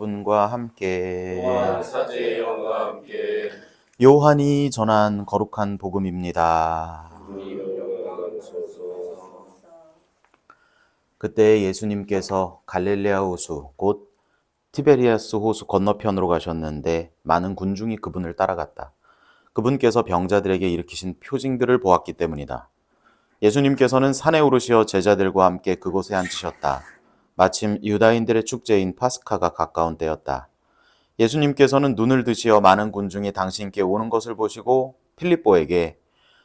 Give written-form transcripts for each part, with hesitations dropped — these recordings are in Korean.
분과 함께 또한 사제의 영과 함께 요한이 전한 거룩한 복음입니다. 주님 영광하소서. 그때 예수님께서 갈릴레아 호수 곧 티베리아스 호수 건너편으로 가셨는데 많은 군중이 그분을 따라갔다. 그분께서 병자들에게 일으키신 표징들을 보았기 때문이다. 예수님께서는 산에 오르시어 제자들과 함께 그곳에 앉으셨다. 마침 유다인들의 축제인 파스카가 가까운 때였다. 예수님께서는 눈을 드시어 많은 군중이 당신께 오는 것을 보시고 필립보에게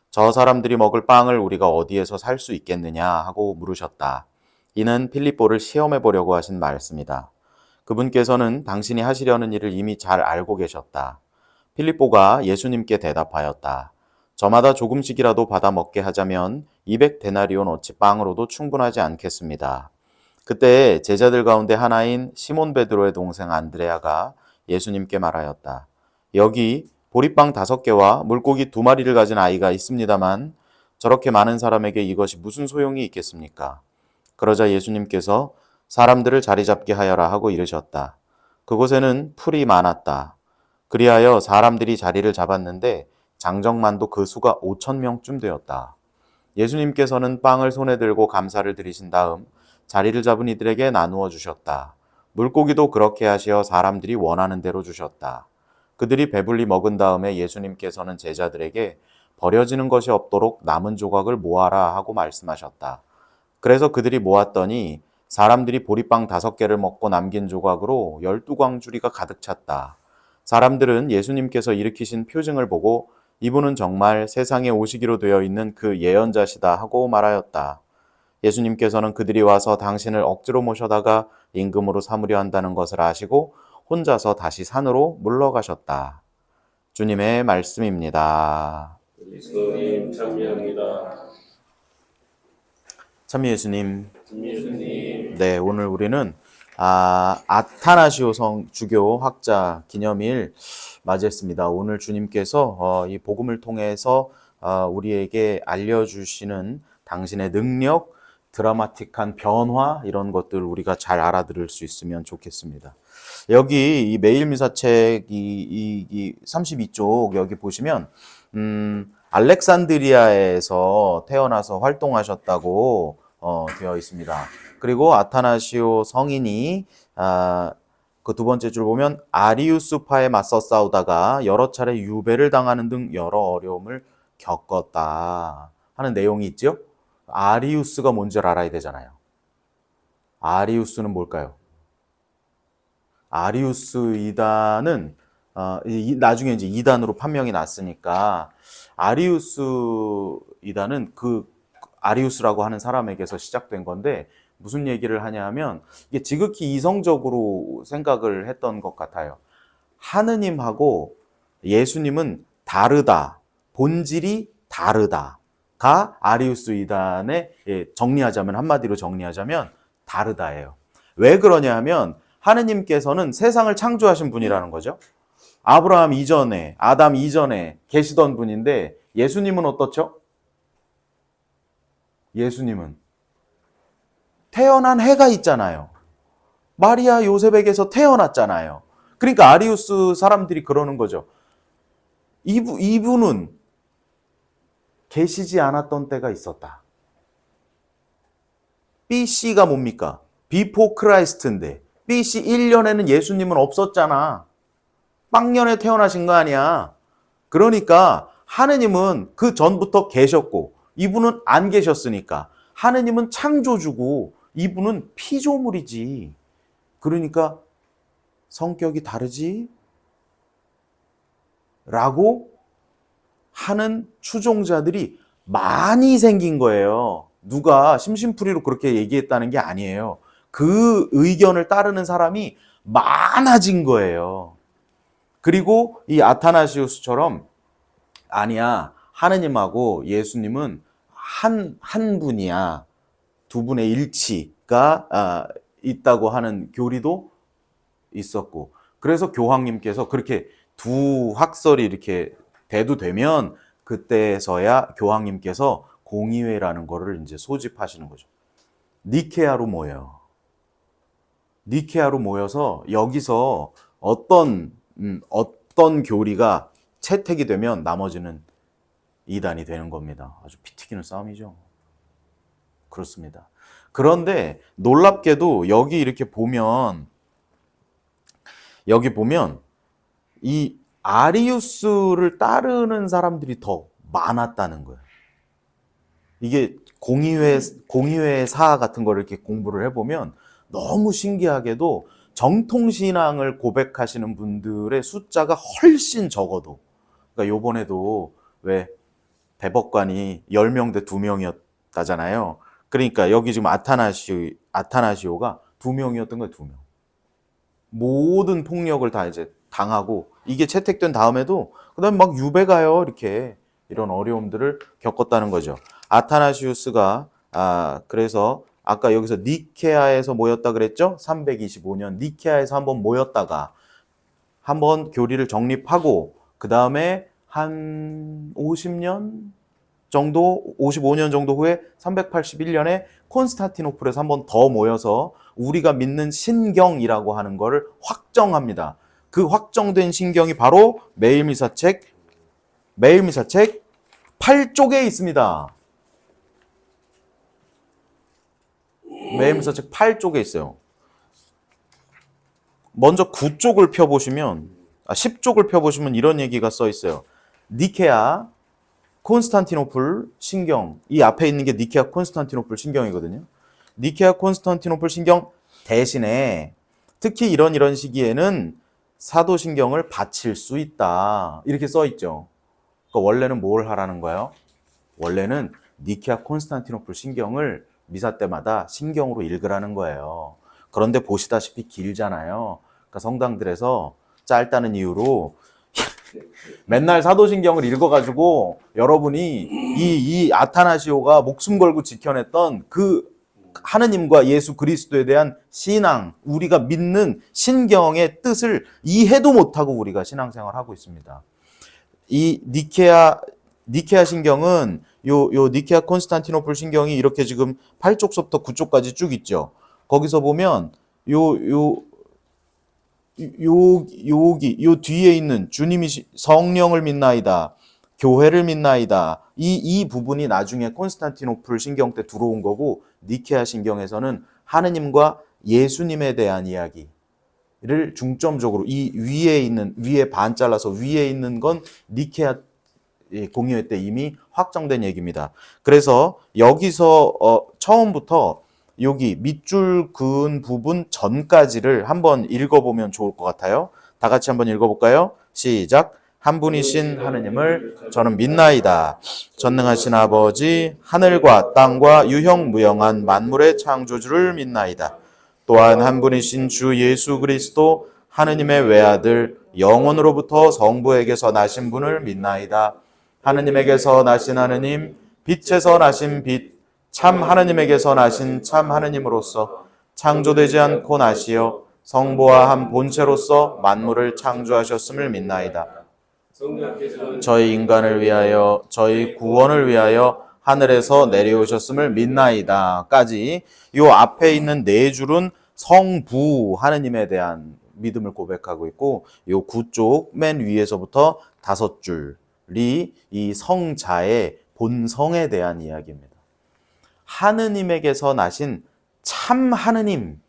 저 사람들이 먹을 빵을 우리가 어디에서 살 수 있겠느냐 하고 물으셨다. 이는 필립보를 시험해 보려고 하신 말씀이다. 그분께서는 당신이 하시려는 일을 이미 잘 알고 계셨다. 필립보가 예수님께 대답하였다. 저마다 조금씩이라도 받아 먹게 하자면 200데나리온 어치 빵으로도 충분하지 않겠습니다. 그때 제자들 가운데 하나인 시몬 베드로의 동생 안드레아가 예수님께 말하였다. 여기 보리빵 5개와 물고기 2마리를 가진 아이가 있습니다만 저렇게 많은 사람에게 이것이 무슨 소용이 있겠습니까? 그러자 예수님께서 사람들을 자리 잡게 하여라 하고 이르셨다. 그곳에는 풀이 많았다. 그리하여 사람들이 자리를 잡았는데 장정만도 그 수가 5,000명쯤 되었다. 예수님께서는 빵을 손에 들고 감사를 드리신 다음 자리를 잡은 이들에게 나누어 주셨다. 물고기도 그렇게 하시어 사람들이 원하는 대로 주셨다. 그들이 배불리 먹은 다음에 예수님께서는 제자들에게 버려지는 것이 없도록 남은 조각을 모아라 하고 말씀하셨다. 그래서 그들이 모았더니 사람들이 보리빵 5개를 먹고 남긴 조각으로 12광주리가 가득 찼다. 사람들은 예수님께서 일으키신 표징을 보고 이분은 정말 세상에 오시기로 되어 있는 그 예언자시다 하고 말하였다. 예수님께서는 그들이 와서 당신을 억지로 모셔다가 임금으로 삼으려 한다는 것을 아시고 혼자서 다시 산으로 물러가셨다. 주님의 말씀입니다. 그리스도님 참여합니다. 참 예수님, 예수님 네, 오늘 우리는 아타나시오 주교 학자 기념일 맞이했습니다. 오늘 주님께서 이 복음을 통해서 우리에게 알려주시는 당신의 능력, 드라마틱한 변화 이런 것들 우리가 잘 알아들을 수 있으면 좋겠습니다. 여기 이 메일미사책 이 32쪽 여기 보시면 알렉산드리아에서 태어나서 활동하셨다고 되어 있습니다. 그리고 아타나시오 성인이 그 2번째 줄 보면 아리우스파에 맞서 싸우다가 여러 차례 유배를 당하는 등 여러 어려움을 겪었다 하는 내용이 있죠. 아리우스가 뭔지 알아야 되잖아요. 아리우스는 뭘까요? 아리우스 이단은 나중에 이제 이단으로 판명이 났으니까 아리우스 이단은 그 아리우스라고 하는 사람에게서 시작된 건데 무슨 얘기를 하냐면 이게 지극히 이성적으로 생각을 했던 것 같아요. 하느님하고 예수님은 다르다. 본질이 다르다가 아리우스 이단의 정리하자면 한마디로 정리하자면 다르다예요. 왜 그러냐 하면 하느님께서는 세상을 창조하신 분이라는 거죠. 아브라함 이전에 아담 이전에 계시던 분인데 예수님은 어떻죠? 예수님은 태어난 해가 있잖아요. 마리아 요셉에게서 태어났잖아요. 그러니까 아리우스 사람들이 그러는 거죠. 이분은 계시지 않았던 때가 있었다. BC가 뭡니까? Before Christ인데 BC 1년에는 예수님은 없었잖아. 빵년에 태어나신 거 아니야. 그러니까 하느님은 그 전부터 계셨고 이분은 안 계셨으니까 하느님은 창조주고 이분은 피조물이지. 그러니까 성격이 다르지? 라고 하는 추종자들이 많이 생긴 거예요. 누가 심심풀이로 그렇게 얘기했다는 게 아니에요. 그 의견을 따르는 사람이 많아진 거예요. 그리고 이 아타나시우스처럼 아니야. 하느님하고 예수님은 한 분이야. 2분의 일치가 있다고 하는 교리도 있었고. 그래서 교황님께서 그렇게 두 학설이 이렇게 대두되면 그때서야 교황님께서 공의회라는 거를 이제 소집하시는 거죠. 니케아로 모여요. 니케아로 모여서 여기서 어떤 교리가 채택이 되면 나머지는 이단이 되는 겁니다. 아주 피 튀기는 싸움이죠. 그렇습니다. 그런데 놀랍게도 여기 이렇게 보면 이 아리우스를 따르는 사람들이 더 많았다는 거예요. 이게 공의회 사 같은 거를 이렇게 공부를 해보면 너무 신기하게도 정통신앙을 고백하시는 분들의 숫자가 훨씬 적어도, 그러니까 요번에도 왜 대법관이 10명 대 2명이었다잖아요. 그러니까 여기 지금 아타나시오가 2명이었던 거예요, 2명. 모든 폭력을 다 이제 당하고, 이게 채택된 다음에도 그다음에 막 유배가요, 이렇게 이런 어려움들을 겪었다는 거죠. 아타나시우스가 그래서 아까 여기서 니케아에서 모였다 그랬죠? 325년 니케아에서 한번 모였다가 한번 교리를 정립하고 그 다음에 한 50년 정도, 55년 정도 후에 381년에 콘스탄티노플에서 한번 더 모여서 우리가 믿는 신경이라고 하는 것을 확정합니다. 그 확정된 신경이 바로 매일미사책 8쪽에 있습니다. 매일미사책 8쪽에 있어요. 먼저 9쪽을 펴보시면 10쪽을 펴보시면 이런 얘기가 써 있어요. 니케아, 콘스탄티노플 신경, 이 앞에 있는 게 니케아 콘스탄티노플 신경이거든요. 니케아 콘스탄티노플 신경 대신에 특히 이런 시기에는 사도신경을 바칠 수 있다, 이렇게 써 있죠. 그러니까 원래는 뭘 하라는 거예요? 원래는 니케아 콘스탄티노플 신경을 미사 때마다 신경으로 읽으라는 거예요. 그런데 보시다시피 길잖아요. 그러니까 성당들에서 짧다는 이유로 맨날 사도신경을 읽어가지고 여러분이 이 아타나시오가 목숨 걸고 지켜냈던 그 하느님과 예수 그리스도에 대한 신앙, 우리가 믿는 신경의 뜻을 이해도 못하고 우리가 신앙생활을 하고 있습니다. 이 니케아 신경은 요 니케아 콘스탄티노플 신경이 이렇게 지금 8쪽서부터 9쪽까지 쭉 있죠. 거기서 보면 요 뒤에 있는 주님이 성령을 믿나이다, 교회를 믿나이다, 이 부분이 나중에 콘스탄티노플 신경 때 들어온 거고, 니케아 신경에서는 하느님과 예수님에 대한 이야기를 중점적으로 이 위에 반 잘라서 위에 있는 건 니케아 공의회 때 이미 확정된 얘기입니다. 그래서 여기서 처음부터 여기 밑줄 그은 부분 전까지를 한번 읽어보면 좋을 것 같아요. 다 같이 한번 읽어볼까요? 시작. 한 분이신 하느님을 저는 믿나이다. 전능하신 아버지, 하늘과 땅과 유형무형한 만물의 창조주를 믿나이다. 또한 한 분이신 주 예수 그리스도 하느님의 외아들, 영원으로부터 성부에게서 나신 분을 믿나이다. 하느님에게서 나신 하느님, 빛에서 나신 빛, 참 하느님에게서 나신 참 하느님으로서 창조되지 않고 나시어 성부와 한 본체로서 만물을 창조하셨음을 믿나이다. 저희 인간을 위하여, 저희 구원을 위하여 하늘에서 내려오셨음을 믿나이다 까지 요 앞에 있는 네 줄은 성부 하느님에 대한 믿음을 고백하고 있고, 요 9쪽 맨 위에서부터 5줄이 이 성자의 본성에 대한 이야기입니다. 하느님에게서 나신 참 하느님,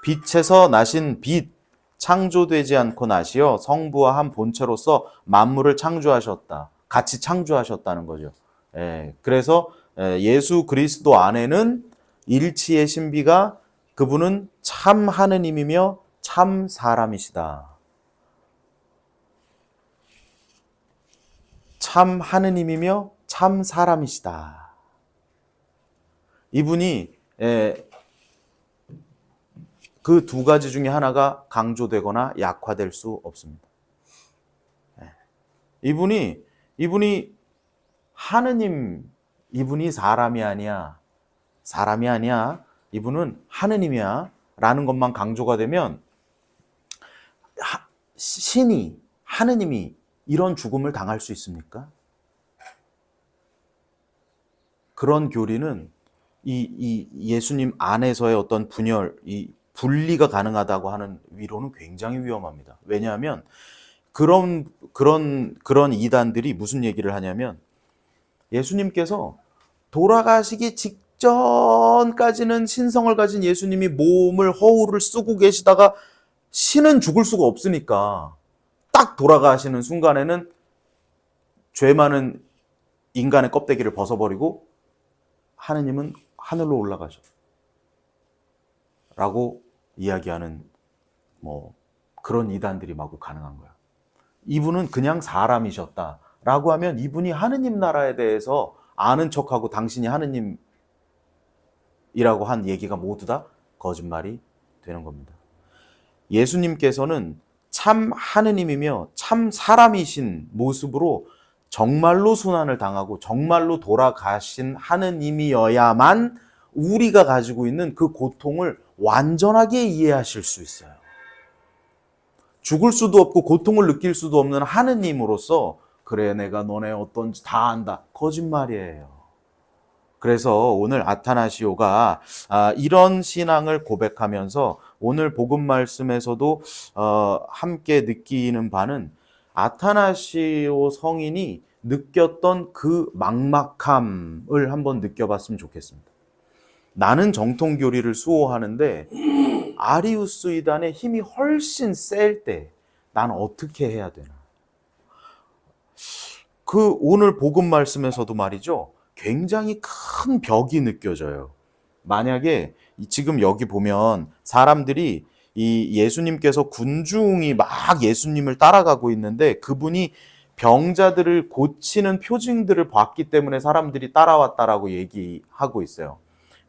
빛에서 나신 빛, 창조되지 않고 나시어 성부와 한 본체로서 만물을 창조하셨다, 같이 창조하셨다는 거죠. 그래서 예수 그리스도 안에는 일치의 신비가, 그분은 참 하느님이며 참 사람이시다. 참 하느님이며 참 사람이시다. 이분이 그 두 가지 중에 하나가 강조되거나 약화될 수 없습니다. 이분이 하느님, 이분이 사람이 아니야, 이분은 하느님이야 라는 것만 강조가 되면 신이, 하느님이 이런 죽음을 당할 수 있습니까? 그런 교리는 이 예수님 안에서의 어떤 분열, 이 분리가 가능하다고 하는 위로는 굉장히 위험합니다. 왜냐하면 그런 이단들이 무슨 얘기를 하냐면 예수님께서 돌아가시기 직전까지는 신성을 가진 예수님이 몸을 허울을 쓰고 계시다가 신은 죽을 수가 없으니까 딱 돌아가시는 순간에는 죄 많은 인간의 껍데기를 벗어버리고 하느님은 하늘로 올라가셔 라고 이야기하는 그런 이단들이 마구 가능한 거야. 이분은 그냥 사람이셨다라고 하면 이분이 하느님 나라에 대해서 아는 척하고 당신이 하느님이라고 한 얘기가 모두 다 거짓말이 되는 겁니다. 예수님께서는 참 하느님이며 참 사람이신 모습으로 정말로 순환을 당하고 정말로 돌아가신 하느님이어야만 우리가 가지고 있는 그 고통을 완전하게 이해하실 수 있어요. 죽을 수도 없고 고통을 느낄 수도 없는 하느님으로서 그래 내가 너네 어떤지 다 안다. 거짓말이에요. 그래서 오늘 아타나시오가 이런 신앙을 고백하면서 오늘 복음 말씀에서도 함께 느끼는 바는 아타나시오 성인이 느꼈던 그 막막함을 한번 느껴봤으면 좋겠습니다. 나는 정통교리를 수호하는데 아리우스 이단의 힘이 훨씬 셀 때 난 어떻게 해야 되나? 그 오늘 복음 말씀에서도 말이죠. 굉장히 큰 벽이 느껴져요. 만약에 지금 여기 보면 사람들이 이 예수님께서 군중이 막 예수님을 따라가고 있는데 그분이 병자들을 고치는 표징들을 봤기 때문에 사람들이 따라왔다라고 얘기하고 있어요.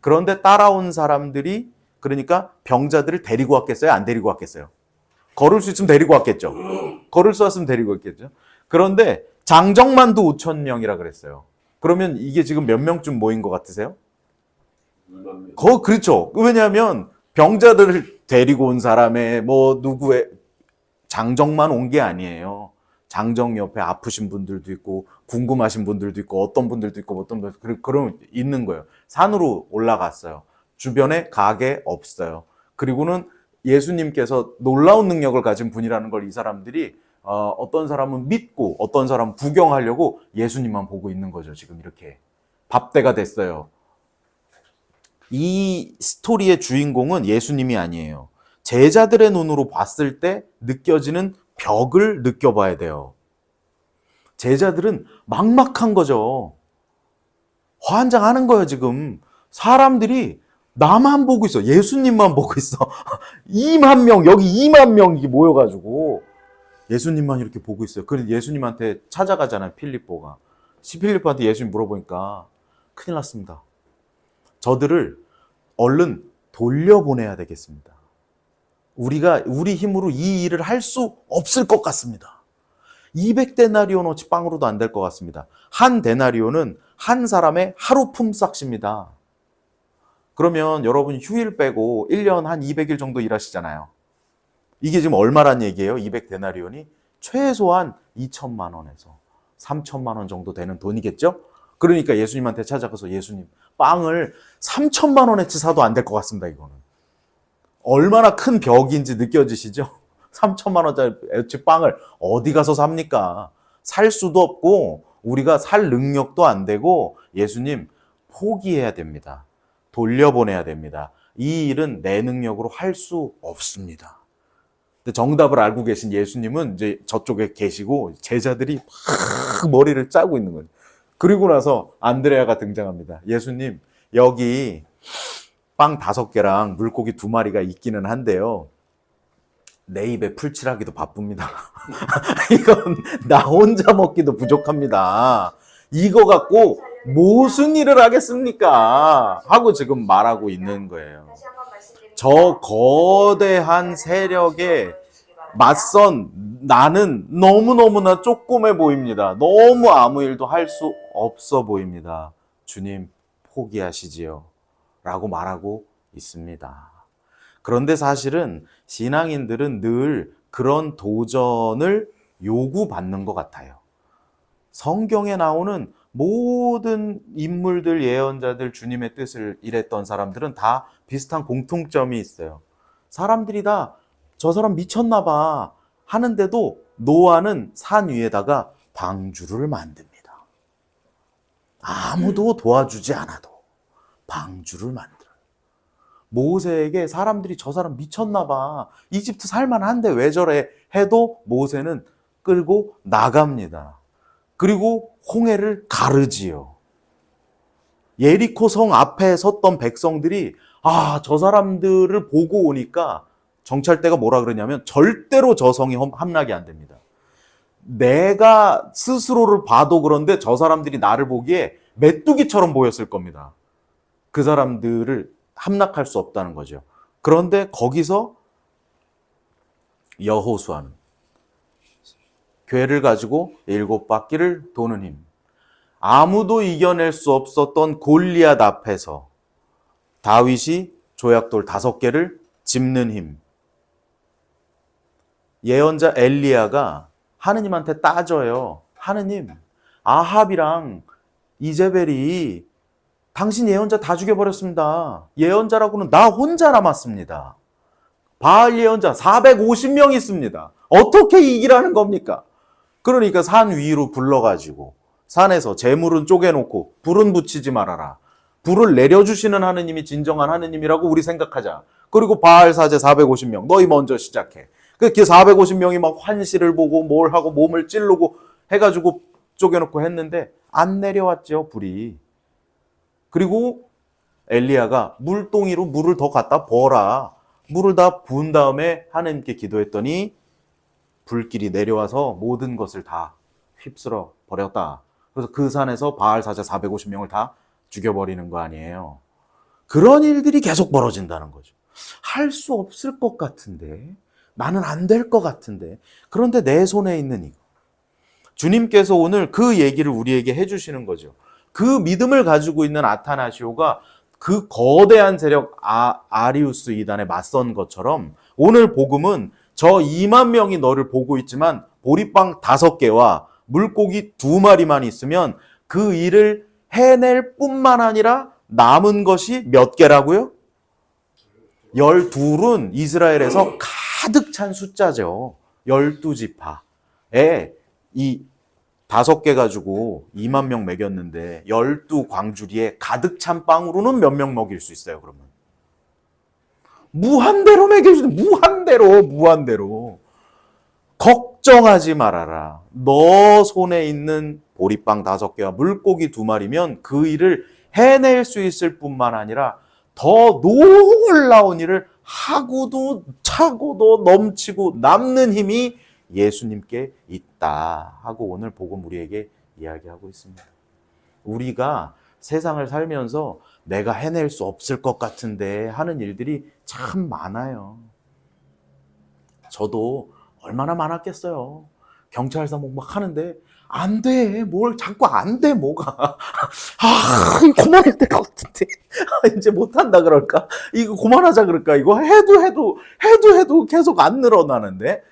그런데 따라온 사람들이 그러니까 병자들을 데리고 왔겠어요? 안 데리고 왔겠어요? 걸을 수 있으면 데리고 왔겠죠. 걸을 수 있으면 데리고 왔겠죠. 그런데 장정만도 5천 명이라 그랬어요. 그러면 이게 지금 몇 명쯤 모인 것 같으세요? 그렇죠. 왜냐하면 병자들을 데리고 온 사람의 누구의 장정만 온 게 아니에요. 장정 옆에 아프신 분들도 있고 궁금하신 분들도 있고 어떤 분들도 있고 어떤 분들 그런 있는 거예요. 산으로 올라갔어요. 주변에 가게 없어요. 그리고는 예수님께서 놀라운 능력을 가진 분이라는 걸 이 사람들이 어떤 사람은 믿고 어떤 사람은 구경하려고 예수님만 보고 있는 거죠. 지금 이렇게 밥대가 됐어요. 이 스토리의 주인공은 예수님이 아니에요. 제자들의 눈으로 봤을 때 느껴지는 벽을 느껴봐야 돼요. 제자들은 막막한 거죠. 환장하는 거예요, 지금. 사람들이 나만 보고 있어. 예수님만 보고 있어. 2만 명, 여기 2만 명이 모여가지고 예수님만 이렇게 보고 있어요. 그래서 예수님한테 찾아가잖아요, 필리포가. 필리포한테 예수님 물어보니까 큰일 났습니다. 저들을 얼른 돌려보내야 되겠습니다. 우리 힘으로 이 일을 할 수 없을 것 같습니다. 200데나리온어치 빵으로도 안 될 것 같습니다. 한 데나리온은 한 사람의 하루 품삯입니다. 그러면 여러분 휴일 빼고 1년 한 200일 정도 일하시잖아요. 이게 지금 얼마란 얘기예요? 200데나리온이 최소한 2천만 원에서 3천만 원 정도 되는 돈이겠죠? 그러니까 예수님한테 찾아가서 예수님 빵을 3천만 원어치 사도 안 될 것 같습니다. 이거는 얼마나 큰 벽인지 느껴지시죠? 3천만 원짜리 빵을 어디 가서 삽니까? 살 수도 없고 우리가 살 능력도 안 되고 예수님 포기해야 됩니다. 돌려보내야 됩니다. 이 일은 내 능력으로 할 수 없습니다. 근데 정답을 알고 계신 예수님은 이제 저쪽에 계시고 제자들이 막 머리를 짜고 있는 거예요. 그리고 나서 안드레아가 등장합니다. 예수님 여기 빵 5개랑 물고기 2마리가 있기는 한데요. 내 입에 풀칠하기도 바쁩니다. 이건 나 혼자 먹기도 부족합니다. 이거 갖고 무슨 일을 하겠습니까? 하고 지금 말하고 있는 거예요. 저 거대한 세력에 맞선 나는 너무너무나 쪼꼬매 보입니다. 너무 아무 일도 할 수 없어 보입니다. 주님 포기하시지요. 라고 말하고 있습니다. 그런데 사실은 신앙인들은 늘 그런 도전을 요구받는 것 같아요. 성경에 나오는 모든 인물들, 예언자들, 주님의 뜻을 일했던 사람들은 다 비슷한 공통점이 있어요. 사람들이 다 저 사람 미쳤나 봐 하는데도 노아는 산 위에다가 방주를 만듭니다. 아무도 도와주지 않아도 방주를 만들어요. 모세에게 사람들이 저 사람 미쳤나 봐, 이집트 살만한데 왜 저래 해도 모세는 끌고 나갑니다. 그리고 홍해를 가르지요. 예리코 성 앞에 섰던 백성들이 저 사람들을 보고 오니까 정찰대가 뭐라 그러냐면 절대로 저 성이 함락이 안 됩니다. 내가 스스로를 봐도 그런데 저 사람들이 나를 보기에 메뚜기처럼 보였을 겁니다. 그 사람들을 함락할 수 없다는 거죠. 그런데 거기서 여호수아는 궤를 가지고 7바퀴를 도는 힘, 아무도 이겨낼 수 없었던 골리앗 앞에서 다윗이 조약돌 5개를 짚는 힘, 예언자 엘리야가 하느님한테 따져요. 하느님, 아합이랑 이제벨이 당신 예언자 다 죽여버렸습니다. 예언자라고는 나 혼자 남았습니다. 바알 예언자 450명 있습니다. 어떻게 이기라는 겁니까? 그러니까 산 위로 불러가지고 산에서 재물은 쪼개놓고 불은 붙이지 말아라. 불을 내려주시는 하느님이 진정한 하느님이라고 우리 생각하자. 그리고 바알 사제 450명 너희 먼저 시작해. 그렇게 450명이 막 환시를 보고 뭘 하고 몸을 찌르고 해가지고 쪼개놓고 했는데 안 내려왔죠, 불이. 그리고 엘리야가 물동이로 물을 더 갖다 부어라. 물을 다 부은 다음에 하나님께 기도했더니 불길이 내려와서 모든 것을 다 휩쓸어 버렸다. 그래서 그 산에서 바알 사자 450명을 다 죽여버리는 거 아니에요. 그런 일들이 계속 벌어진다는 거죠. 할 수 없을 것 같은데, 나는 안 될 것 같은데, 그런데 내 손에 있는 이거. 주님께서 오늘 그 얘기를 우리에게 해주시는 거죠. 그 믿음을 가지고 있는 아타나시오가 그 거대한 세력 아리우스 이단에 맞선 것처럼 오늘 복음은 저 2만 명이 너를 보고 있지만 보리빵 5개와 물고기 2마리만 있으면 그 일을 해낼 뿐만 아니라 남은 것이 몇 개라고요? 12은 이스라엘에서 가득 찬 숫자죠. 12지파에 이 5개 가지고 2만 명 먹였는데 12광주리에 가득 찬 빵으로는 몇 명 먹일 수 있어요, 그러면? 무한대로 먹일 수 있어요. 무한대로. 걱정하지 말아라. 너 손에 있는 보리빵 5개와 물고기 2마리면 그 일을 해낼 수 있을 뿐만 아니라 더 놀라운 일을 하고도 차고도 넘치고 남는 힘이 예수님께 있다 하고 오늘 복음 우리에게 이야기하고 있습니다. 우리가 세상을 살면서 내가 해낼 수 없을 것 같은데 하는 일들이 참 많아요. 저도 얼마나 많았겠어요. 경찰서 막 하는데 안 돼. 뭘 자꾸 안 돼, 뭐가. 그만할 때가 같은데. 이제 못한다 그럴까? 이거 그만하자 그럴까? 이거 해도 계속 안 늘어나는데.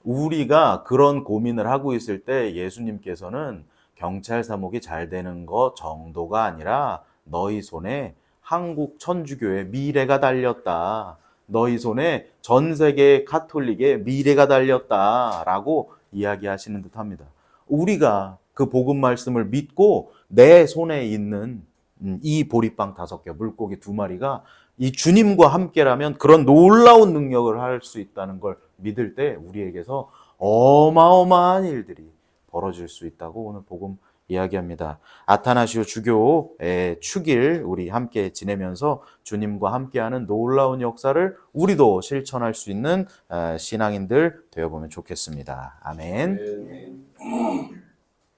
우리가 그런 고민을 하고 있을 때 예수님께서는 경찰 사목이 잘 되는 거 정도가 아니라 너희 손에 한국 천주교의 미래가 달렸다. 너희 손에 전 세계 가톨릭의 미래가 달렸다라고 이야기하시는 듯합니다. 우리가 그 복음 말씀을 믿고 내 손에 있는 이 보리빵 5개, 물고기 2마리가 이 주님과 함께라면 그런 놀라운 능력을 할 수 있다는 걸 믿을 때 우리에게서 어마어마한 일들이 벌어질 수 있다고 오늘 복음 이야기합니다. 아타나시오 주교의 축일 우리 함께 지내면서 주님과 함께하는 놀라운 역사를 우리도 실천할 수 있는 신앙인들 되어보면 좋겠습니다. 아멘.